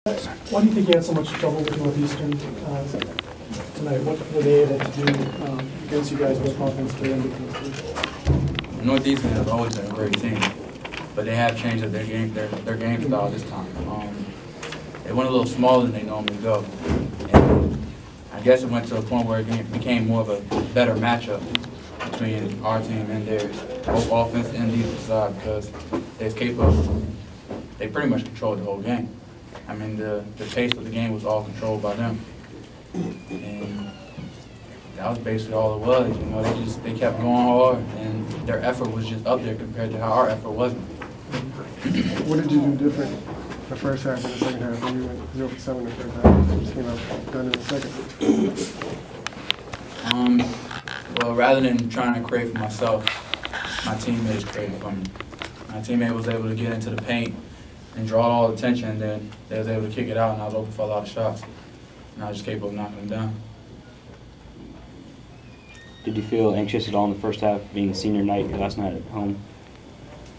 Why do you think you had so much trouble with Northeastern tonight? What were they able to do against you guys, both offensively and defensively? Northeastern has always been a great team, but they have changed their game style this time. They went a little smaller than they normally go, and I guess it went to a point where it became more of a better matchup between our team and theirs, both offense and defense side, because they pretty much controlled the whole game. I mean, the pace of the game was all controlled by them, and that was basically all it was. You know, they kept going hard, and their effort was just up there compared to how our effort wasn't. What did you do different the first half and the second half? When you went 0 for 7 the first half, you just came out done in the second. Well, rather than trying to create for myself, my teammates created for me. My teammate was able to get into the paint and draw all the attention, and then they was able to kick it out, and I was open for a lot of shots. And I was just capable of knocking them down. Did you feel anxious at all in the first half, being senior night, your last night at home?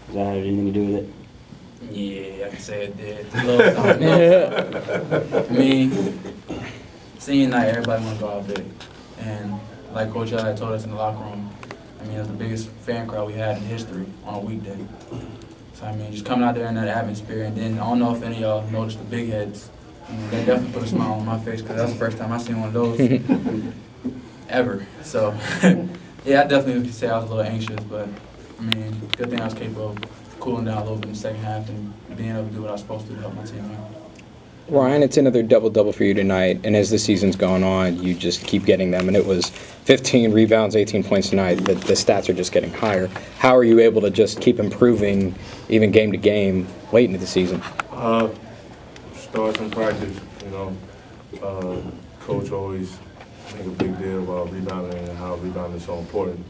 Does that have anything to do with it? Yeah, I can say it did. A little I mean, senior night, everybody want to go out big. And like Coach had told us in the locker room, I mean, it was the biggest fan crowd we had in history on a weekday. So, I mean, just coming out there in that atmosphere, and then I don't know if any of y'all noticed the big heads. I mean, they definitely put a smile on my face, because that's the first time I seen one of those ever. So, yeah, I definitely could say I was a little anxious, but, I mean, good thing I was capable of cooling down a little bit in the second half and being able to do what I was supposed to help my team win. Ryan, it's another double-double for you tonight, and as the season's gone on, you just keep getting them, and it was 15 rebounds, 18 points tonight. The stats are just getting higher. How are you able to just keep improving, even game to game, late into the season? Starts in practice, you know. Coach always make a big deal about rebounding and how rebounding is so important.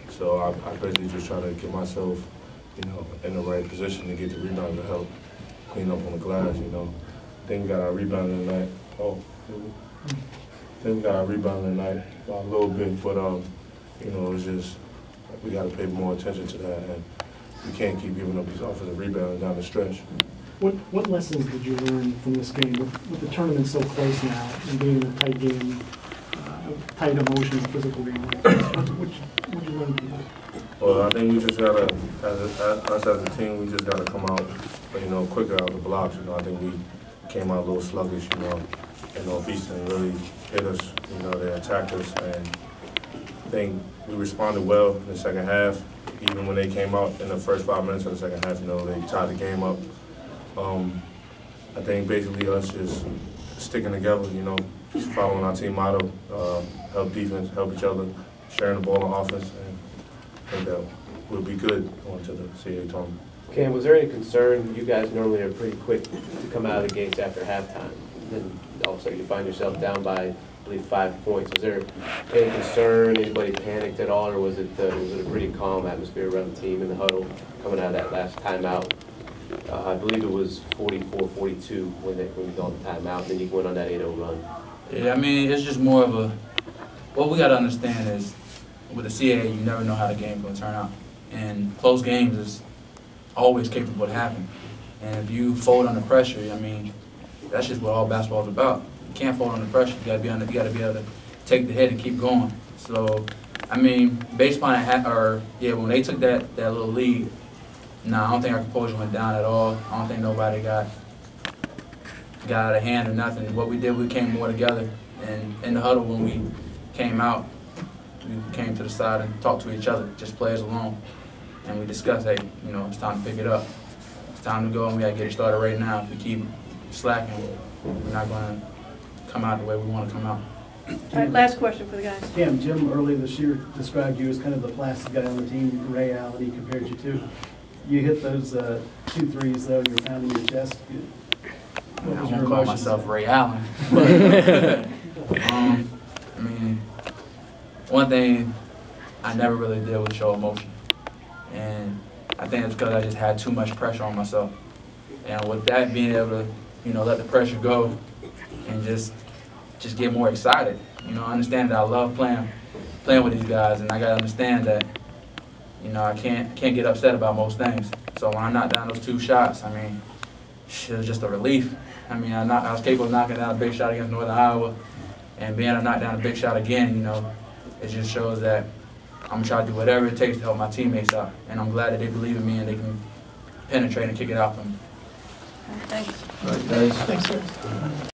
So I basically just try to get myself, you know, in the right position to get the rebound to help clean up on the glass, you know. I think we got our rebound tonight. I think we got our rebound tonight a little bit, but you know, it's just we got to pay more attention to that, and we can't keep giving up these offensive rebounds down the stretch. What lessons did you learn from this game with the tournament so close now and being a tight game, tight emotional, physical game? What did you learn from that? Well, I think we just gotta, us as a team, we just gotta come out, you know, quicker out the blocks. You know, I think we came out a little sluggish, you know, and Northeastern really hit us. You know, they attacked us, and I think we responded well in the second half. Even when they came out in the first 5 minutes of the second half, you know, they tied the game up. I think basically us just sticking together, you know, just following our team motto, help defense, help each other, sharing the ball on offense, and I think that we'll be good going to the CAA tournament. Cam, was there any concern? You guys normally are pretty quick to come out of the gates after halftime. Then all of a sudden you find yourself down by, I believe, 5 points. Was there any concern? Anybody panicked at all, or was it a pretty calm atmosphere around the team in the huddle coming out of that last timeout? I believe it was 44-42 when we got the timeout, and then you went on that 8-0 run. Yeah, I mean, it's just more of a, what we got to understand is with the CAA, you never know how the game's going to turn out. And close games is always capable of happening. And if you fold under pressure, I mean, that's just what all basketball is about. You can't fold under pressure. You got to be able to take the hit and keep going. So, I mean, based on when they took that little lead, I don't think our composure went down at all. I don't think nobody got out of hand or nothing. What we did, we came more together. And in the huddle, when we came out, we came to the side and talked to each other, just players alone. And we discussed, hey, you know, it's time to pick it up. It's time to go, and we got to get it started right now. If we keep slacking, we're not going to come out the way we want to come out. All right, last question for the guys. Cam, Jim earlier this year described you as kind of the plastic guy on the team. Reality compared you to. You hit those 2 threes, though, you're pounding your chest. I won't call myself Ray Allen. But, I mean, one thing I never really did was show emotion. And I think it's because I just had too much pressure on myself. And with that, being able to, you know, let the pressure go and just get more excited. You know, I understand that I love playing with these guys, and I got to understand that, you know, I can't get upset about most things. So when I knocked down those 2 shots, I mean, it was just a relief. I mean, I was capable of knocking down a big shot against Northern Iowa, and being able to knock down a big shot again, you know, it just shows that I'm going to try to do whatever it takes to help my teammates out. And I'm glad that they believe in me and they can penetrate and kick it out for me. Thanks. Thanks. Thanks, sir.